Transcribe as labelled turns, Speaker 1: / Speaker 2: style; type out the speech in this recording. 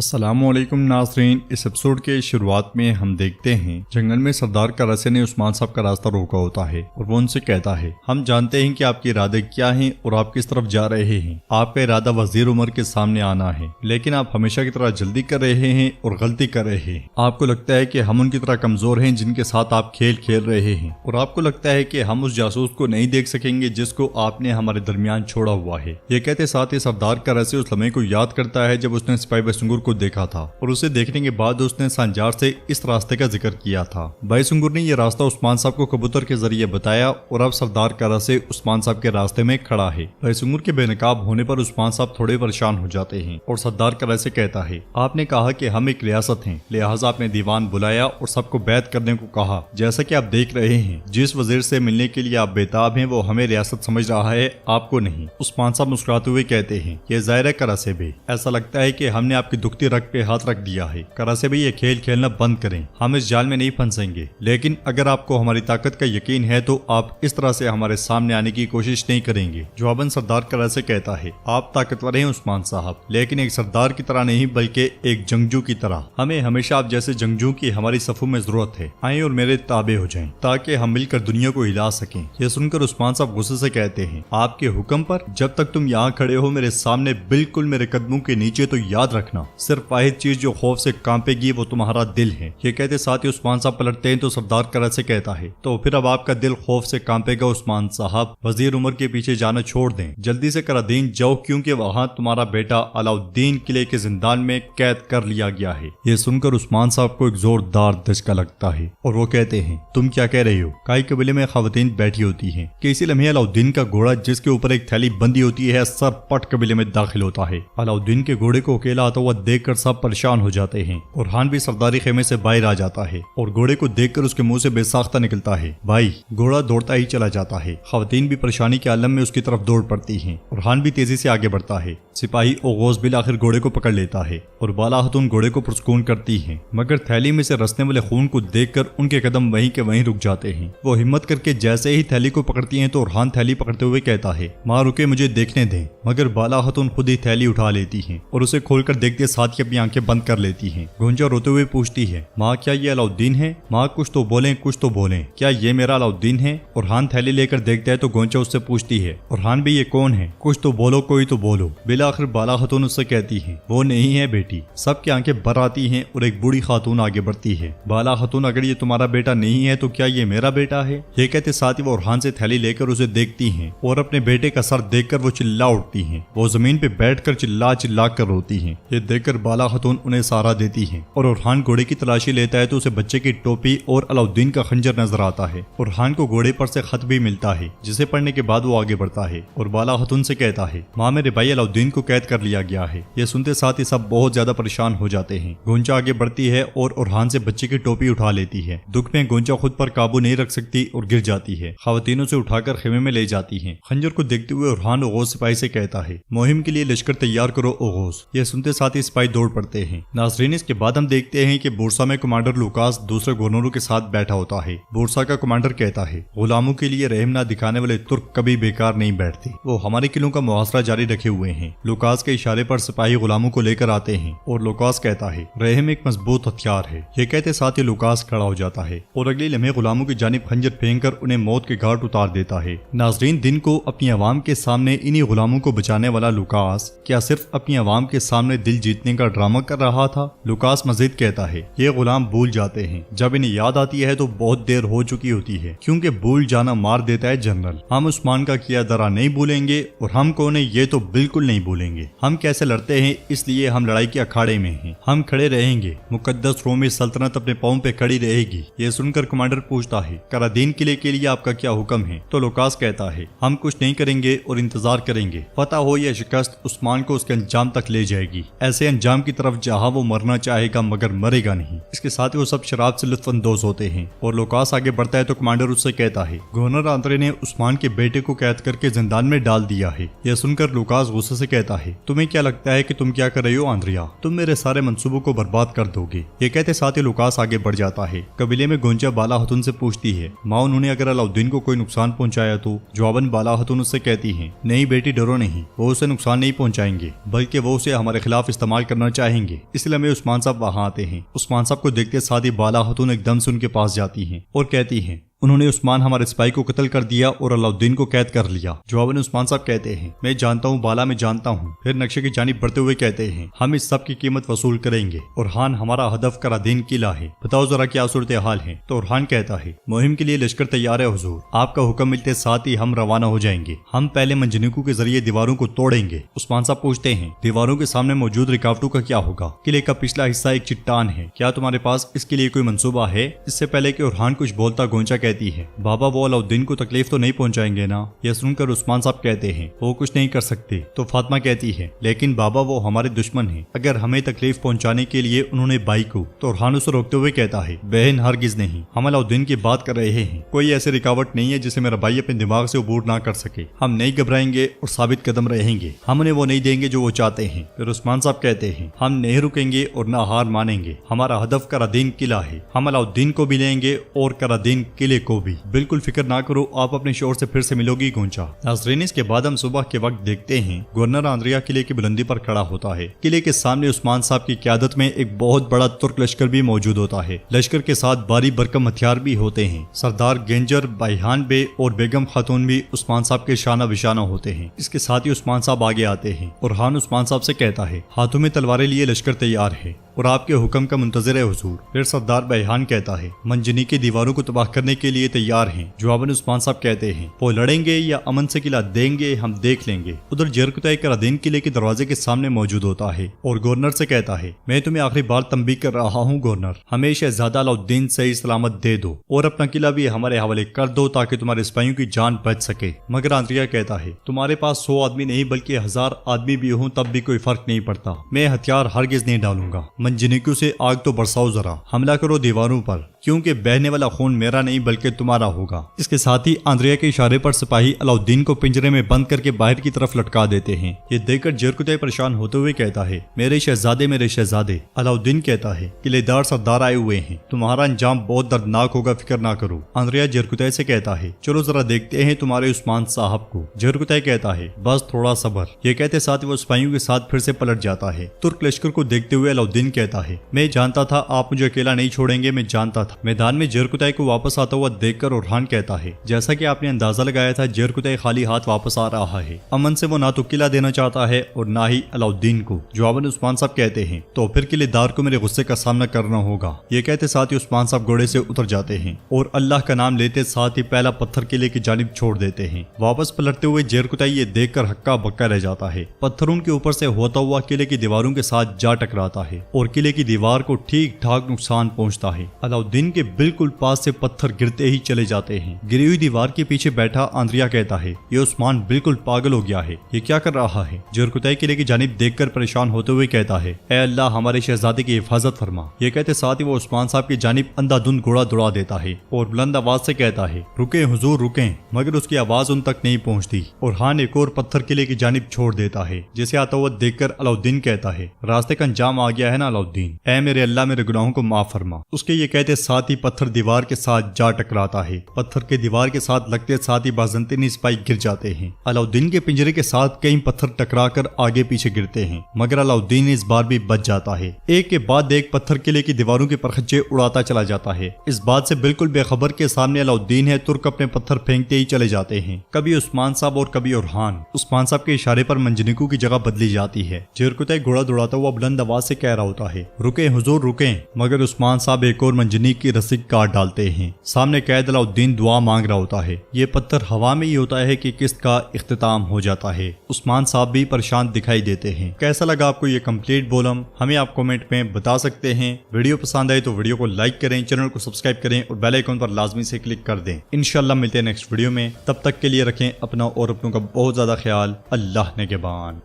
Speaker 1: अस्सलामुअलैकुम नाज़रीन। इस एपिसोड के शुरुआत में हम देखते हैं जंगल में सरदार करासे ने उस्मान साहब का रास्ता रोका होता है और वो उनसे कहता है, हम जानते हैं कि आपके इरादे क्या हैं और आप किस तरफ जा रहे हैं। आपका इरादा वजीर उमर के सामने आना है, लेकिन आप हमेशा की तरह जल्दी कर रहे हैं और गलती कर रहे हैं। आपको लगता है कि हम उनकी तरह कमजोर हैं जिनके साथ आप खेल खेल रहे हैं, और आपको लगता है कि हम उस जासूस को नहीं देख सकेंगे जिसको आपने हमारे दरमियान छोड़ा हुआ है। ये कहते साथ ही सरदार करासे उस लम्हे को याद करता है जब उसने सिपाही बैसुंगुर को देखा था, और उसे देखने के बाद उसने सांजार से इस रास्ते का जिक्र किया था। बैसुंगुर ने यह रास्ता उस्मान साहब को कबूतर के जरिए बताया और अब सरदार करासे उस्मान साहब के रास्ते में खड़ा है। बैसुंगुर के बेनकाब होने पर उस्मान साहब थोड़े परेशान हो जाते हैं और सरदार करासे कहता है, आपने कहा कि हम एक रियासत हैं, लिहाजा आपने दीवान बुलाया और सबको बैत करने को कहा। जैसा कि आप देख रहे हैं, जिस वजीर से मिलने के लिए आप बेताब हैं वो हमें रियासत समझ रहा है, आपको नहीं। उस्मान साहब मुस्कुराते हुए कहते हैं, ये जाहिर है करासे भाई, ऐसा लगता है कि हमने आपकी दुखती रग पे हाथ रख दिया है। करासे भाई, ये खेल खेलना बंद करें, हम इस जाल में नहीं फंसेंगे। लेकिन अगर आपको हमारी ताकत का यकीन है तो आप इस तरह से हमारे सामने आने की कोशिश नहीं करेंगे। जवाबन सरदार करासे कहता है, आप ताकतवर हैं उस्मान साहब, लेकिन एक सरदार की तरह नहीं बल्कि एक जंगजू की तरह। हमें हमेशा आप जैसे जंगजू की हमारी सफों में जरूरत है। आए और मेरे ताबे हो जाएं ताकि हम मिलकर दुनिया को हिला सकें। यह सुनकर उस्मान साहब गुस्से से कहते हैं, आपके हुक्म पर जब तक तुम यहाँ खड़े हो मेरे सामने, बिल्कुल मेरे कदमों के नीचे, तो याद रखना सिर्फ वाहिद चीज जो खौफ से कांपेगी वो तुम्हारा दिल है। ये कहते साथ ही उस्मान साहब पलटते हैं तो सरदार करासे कहता है, तो फिर अब आपका दिल खौफ से कांपेगा उस्मान साहब। वजीर उमर के पीछे जाना छोड़ दें, जल्दी से करादीन जाओ, क्योंकि वहाँ तुम्हारा बेटा अलाउद्दीन किले के जिंदान में कैद कर लिया गया है। ये सुनकर उस्मान साहब को एक जोरदार धचका लगता है और वो कहते हैं, तुम क्या कह रहे हो? काई कबीले में खवातीन बैठी होती हैं कि इसी लम्हे अलाउद्दीन का घोड़ा जिसके ऊपर एक थैली बंदी होती है सरपट कबीले में दाखिल होता है। अलाउद्दीन के घोड़े को अकेला आता हुआ देखकर सब परेशान हो जाते हैं और हान भी सरदारी खेमे से बाहर आ जाता है और घोड़े को देखकर उसके मुंह से बेसाख्ता निकलता है, भाई। घोड़ा दौड़ता ही चला जाता है। खवातीन भी परेशानी के आलम में उसकी तरफ दौड़ पड़ती हैं और हान भी तेजी से आगे बढ़ता है। सिपाही ओगोस बिल आखिर घोड़े को पकड़ लेता है और बाला खतून घोड़े को पुरस्कून करती है, मगर थैली में से रसने वाले खून को देखकर उनके कदम वहीं के वहीं रुक जाते हैं। वो हिम्मत करके जैसे ही थैली को पकड़ती हैं तो ओरहान थैली पकड़ते हुए कहता है, माँ रुके, मुझे देखने दें। मगर बाला खतून खुद ही थैली उठा लेती है और उसे खोलकर देखते साथ ही अपनी आंखें बंद कर लेती है। गुंजा रोते हुए पूछती है, माँ क्या ये अलाउद्दीन है? माँ कुछ तो बोलें, कुछ तो बोलें, क्या ये मेरा अलाउद्दीन है? ओरहान थैली लेकर देखता है तो गोंचा उससे पूछती है, ओरहान भी ये कौन है? कुछ तो बोलो, कोई तो बोलो। बिला आखिर बाला खातून उससे कहती है, वो नहीं है बेटी। सबकी आंखें भर आती हैं और एक बूढ़ी खातून आगे बढ़ती है। बाला खातून, अगर ये तुम्हारा बेटा नहीं है तो क्या ये मेरा बेटा है? ये कहते साथ ही वो ओरहान से थैली लेकर उसे देखती हैं और अपने बेटे का सर देखकर वो चिल्ला उठती हैं। वो जमीन पे बैठकर चिल्ला चिल्ला कर रोती हैं। ये देखकर बाला खातून उन्हें सहारा देती है और ओरहान घोड़े की तलाशी लेता है तो उसे बच्चे की टोपी और अलाउद्दीन का खंजर नजर आता है। ओरहान को घोड़े पर से खत भी मिलता है जिसे पढ़ने के बाद वो आगे बढ़ता है और बाला खातून से कहता है, माँ मेरे भाई अलाउद्दीन को कैद कर लिया गया है। ये सुनते साथ ही सब बहुत ज्यादा परेशान हो जाते हैं। गोंचा आगे बढ़ती है और ओरहान से बच्चे की टोपी उठा लेती है। दुख में गोंचा खुद पर काबू नहीं रख सकती और गिर जाती है। खवातीनों से उठाकर खेमे में ले जाती है। खंजर को देखते हुए ओरहान ओगोस सिपाही से कहता है, मुहिम के लिए लश्कर तैयार करो ओगोस। ये सुनते साथ ही सिपाही दौड़ पड़ते हैं। नाज़रीन, इसके बाद हम देखते हैं कि बुरसा में कमांडर लुकास दूसरे गवर्नरों के साथ बैठा होता है। बुरसा का कमांडर कहता है, गुलामों के लिए रहम ना दिखाने वाले तुर्क कभी बेकार नहीं बैठते। वो हमारे किलों का मुहासरा जारी रखे हुए हैं। लुकास के इशारे पर सिपाही गुलामों को लेकर आते हैं और लुकास कहता है, रहम एक मजबूत हथियार है। ये कहते साथ ही लुकास खड़ा हो जाता है और अगले लम्हे गुलामों की जानिब खंजर फेंक कर उन्हें मौत के घाट उतार देता है। नाज़रीन, दिन को अपनी आवाम के सामने इन्हीं गुलामों को बचाने वाला लुकास क्या सिर्फ अपनी आवाम के सामने दिल जीतने का ड्रामा कर रहा था? लुकास मजीद कहता है, ये गुलाम भूल जाते हैं, जब इन्हें याद आती है तो बहुत देर हो चुकी होती है, क्योंकि भूल जाना मार देता है जनरल। हम उस्मान का किया दरा नहीं भूलेंगे और हम कौन है ये तो बिल्कुल नहीं भूलेंगे। हम कैसे लड़ते हैं इसलिए हम लड़ाई के अखाड़े में हैं। हम खड़े रहेंगे, मुकद्दस रोमी सल्तनत अपने पांव पे खड़ी रहेगी। ये सुनकर कमांडर पूछता है, करादीन किले के लिए आपका क्या हुक्म है? तो लुकास कहता है, हम कुछ नहीं करेंगे और इंतजार करेंगे। फतह हो या शिकस्त, उस्मान को उसके अंजाम तक ले जाएगी, ऐसे अंजाम की तरफ जहां वो मरना चाहेगा मगर मरेगा नहीं। इसके साथ ही वो सब शराब से लुत्फानंदोज होते हैं और लुकास आगे बढ़ता है तो कमांडर उससे कहता है, गवर्नर आंद्रे ने उस्मान के बेटे को कैद करके जिंदान में डाल दिया है। यह सुनकर लुकास गुस्से से कहता है, तुम्हें क्या लगता है कि तुम क्या कर रहे हो आंद्रिया? तुम मेरे सारे मंसूबों को बर्बाद कर दोगे। ये कहते साथ ही लुकास आगे बढ़ जाता है। कबीले में गोंचा बाला खातून से पूछती है, माँ उन्होंने अगर अलाउद्दीन को कोई नुकसान पहुंचाया तो? जवाबन बाला खातून उससे कहती है, नहीं बेटी डरो नहीं, वो उसे नुकसान नहीं पहुंचाएंगे बल्कि वो उसे हमारे खिलाफ इस्तेमाल करना चाहेंगे, इसलिए हमें उस्मान साहब वहाँ आते हैं। उस्मान साहब को देखते साथ ही बाला खातून एकदम से उनके पास जाती हैं और कहती हैं, उन्होंने उस्मान हमारे सिपाही को कत्ल कर दिया और अलाउद्दीन को कैद कर लिया। जवाबन उस्मान साहब कहते हैं, मैं जानता हूँ बाला, मैं जानता हूँ। फिर नक्शे की जानिब बढ़ते हुए कहते हैं, हम इस सब की कीमत वसूल करेंगे। उरहान, हमारा हदफ करादीन किला है, बताओ जरा क्या सूरत हाल है। तो उरहान कहता है, मुहिम के लिए लश्कर तैयार है हुजूर, आपका हुक्म मिलते साथ ही हम रवाना हो जाएंगे। हम पहले मंजनीकों के जरिए दीवारों को तोड़ेंगे। उस्मान साहब पूछते हैं, दीवारों के सामने मौजूद रुकावटों का क्या होगा? किले का पिछला हिस्सा एक चट्टान है, क्या तुम्हारे पास इसके लिए कोई मंसूबा है? इससे पहले कि उरहान कुछ बोलता, गोंचा कहती है, बाबा वो अलाउद्दीन को तकलीफ तो नहीं पहुंचाएंगे ना? यह सुनकर उस्मान साहब कहते हैं, वो कुछ नहीं कर सकते। तो फातिमा कहती है, लेकिन बाबा वो हमारे दुश्मन हैं, अगर हमें तकलीफ पहुंचाने के लिए उन्होंने बाई को। तो उरहान उसे रोकते हुए कहता है, बहन हरगिज नहीं, हम अलाउद्दीन की बात कर रहे हैं, कोई ऐसी रुकावट नहीं है जिसे मेरा भाई अपने दिमाग से अबूर ना कर सके। हम नहीं घबराएंगे और साबित कदम रहेंगे, हम उन्हें वो नहीं देंगे जो वो चाहते हैं। फिर उस्मान साहब कहते हैं, हम नहीं रुकेंगे और ना हार मानेंगे, हमारा हदफ करादीन किला है, हम अलाउद्दीन को भी लेंगे और करादीन किले को भी। बिल्कुल फिक्र ना करो, आप अपने शोर से फिर से मिलोगी गोंचा। नाज़रीन, इसके बाद हम सुबह के वक्त देखते हैं गवर्नर आंद्रिया किले की बुलंदी पर खड़ा होता है। किले के सामने उस्मान साहब की क़यादत में एक बहुत बड़ा तुर्क लश्कर भी मौजूद होता है। लश्कर के साथ भारी भरकम हथियार भी होते हैं। सरदार गेंजर, बाईहान बे और बेगम खातून भी उस्मान साहब के शाना बिशाना होते हैं। इसके साथ ही उस्मान साहब आगे आते हैं और हान उस्मान साहब से कहता है, हाथों में तलवारें लिए लश्कर तैयार है और आपके हुक्म का मुंतजर है हुजूर। फिर सरदार बहहान कहता है, मंजनी की दीवारों को तबाह करने के लिए तैयार हैं। जवाबन उस्मान साहब कहते हैं, वो लड़ेंगे या अमन से किला देंगे, हम देख लेंगे। उधर जरकुतै करादीन किले के दरवाजे के सामने मौजूद होता है और गवर्नर से कहता है, मैं तुम्हें आखिरी बार तंबीह कर रहा हूँ गवर्नर, हमें शहजादा अलाउद्दीन सही सलामत दे दो और अपना किला भी हमारे हवाले कर दो ताकि तुम्हारे सिपाहियों की जान बच सके। मगर आंद्रिया कहता है, तुम्हारे पास 100 आदमी नहीं बल्कि 1000 आदमी भी हों तब भी कोई फर्क नहीं पड़ता, मैं हथियार हरगिज नहीं डालूंगा। मंजनीकों से आग तो बरसाओ जरा, हमला करो दीवारों पर, क्योंकि बहने वाला खून मेरा नहीं बल्कि तुम्हारा होगा। इसके साथ ही आंद्रिया के इशारे पर सिपाही अलाउद्दीन को पिंजरे में बंद करके बाहर की तरफ लटका देते हैं। ये देखकर जरकुतै परेशान होते हुए कहता है, मेरे शहजादे मेरे शहजादे। अलाउद्दीन कहता है, किलेदार सरदार आए हुए हैं, तुम्हारा अंजाम बहुत दर्दनाक होगा, फिक्र ना करो। आंद्रिया जरकुतै से कहता है, चलो जरा देखते हैं तुम्हारे उस्मान साहब को। जरकुतै कहता है, बस थोड़ा सब्र। ये कहते साथ वो सिपाहियों के साथ फिर से पलट जाता है। तुर्क लश्कर को देखते हुए अलाउद्दीन कहता है, मैं जानता था आप मुझे अकेला नहीं छोड़ेंगे, मैं जानता था। मैदान में जरकुतै को वापस आता हुआ देखकर उरहान कहता है, जैसा कि आपने अंदाजा लगाया था, जरकुतै खाली हाथ वापस आ रहा है। अमन से वो ना तो किला देना चाहता है और ना ही अलाउद्दीन को। जवाबन उस्मान साहब कहते हैं, तो फिर किलेदार को मेरे गुस्से का सामना करना होगा। ये कहते साथ ही उस्मान साहब घोड़े से उतर जाते हैं और अल्लाह का नाम लेते साथ ही पहला पत्थर किले की जानिब छोड़ देते हैं। वापस पलटते हुए जरकुतै ये देखकर हक्का बक्का रह जाता है। पत्थरों के ऊपर से होता हुआ किले की दीवारों के साथ जा टकराता है और किले की दीवार को ठीक ठाक नुकसान पहुंचता है। अलाउद्दीन के बिल्कुल पास से पत्थर गिरते ही चले जाते हैं। गिरी हुई दीवार के पीछे बैठा आंद्रिया कहता है, ये उस्मान बिल्कुल पागल हो गया है, ये क्या कर रहा है? जरकुतै किले की जानिब देखकर परेशान होते हुए कहता है, ऐ अल्लाह हमारे शहजादे की हिफाजत फरमा। ये कहते साथ ही वो उस्मान साहब की जानिब अंधाधुंध घोड़ा दौड़ा देता है और बुलंद आवाज से कहता है, रुके हुजूर रुके। मगर उसकी आवाज उन तक नहीं पहुंचती और हान एक और पत्थर किले की जानिब छोड़ देता है, जिसे आता हुआ देखकर अलाउद्दीन कहता है, रास्ते का अंजाम आ गया है ना अलाउद्दीन, ऐ मेरे अल्लाह मेरे गुनाहों को माफ फरमा। उसके ये कहते साथ ही पत्थर दीवार के साथ जा टकराता है। पत्थर के दीवार के साथ लगते साथ ही बाज़ंतीनी सिपाही गिर जाते हैं। अलाउद्दीन के पिंजरे के साथ कई पत्थर टकराकर आगे पीछे गिरते हैं, मगर अलाउद्दीन इस बार भी बच जाता है। एक के बाद एक पत्थर किले की दीवारों के परखच्चे उड़ाता चला जाता है। इस बात से बिल्कुल बेखबर के सामने अलाउद्दीन है, तुर्क अपने पत्थर फेंकते ही चले जाते हैं, कभी उस्मान साहब और कभी उरहान। उस्मान साहब के इशारे पर मंजनीकों की जगह बदली जाती है। जरकुतै घोड़ा दौड़ाता हुआ बुलंद आवाज से कह रहा होता है, रुके हुजूर रुके। मगर उस्मान साहब एक और मंजनीक की रस्सी काट डालते हैं। सामने कैद अलाउद्दीन दुआ मांग रहा होता है। ये पत्थर हवा में ही होता है कि किस्त का इख्तिताम हो जाता है। उस्मान साहब भी परेशान दिखाई देते हैं। कैसा लगा आपको ये कंप्लीट बोलम, हमें आप कमेंट में बता सकते हैं। वीडियो पसंद आए तो वीडियो को लाइक करें, चैनल को सब्सक्राइब करें और बेल आइकन पर लाजमी से क्लिक कर दें। इंशाल्लाह मिलते हैं नेक्स्ट वीडियो में, तब तक के लिए रखें अपना और अपनों का बहुत ज्यादा ख्याल। अल्लाह निगहबान।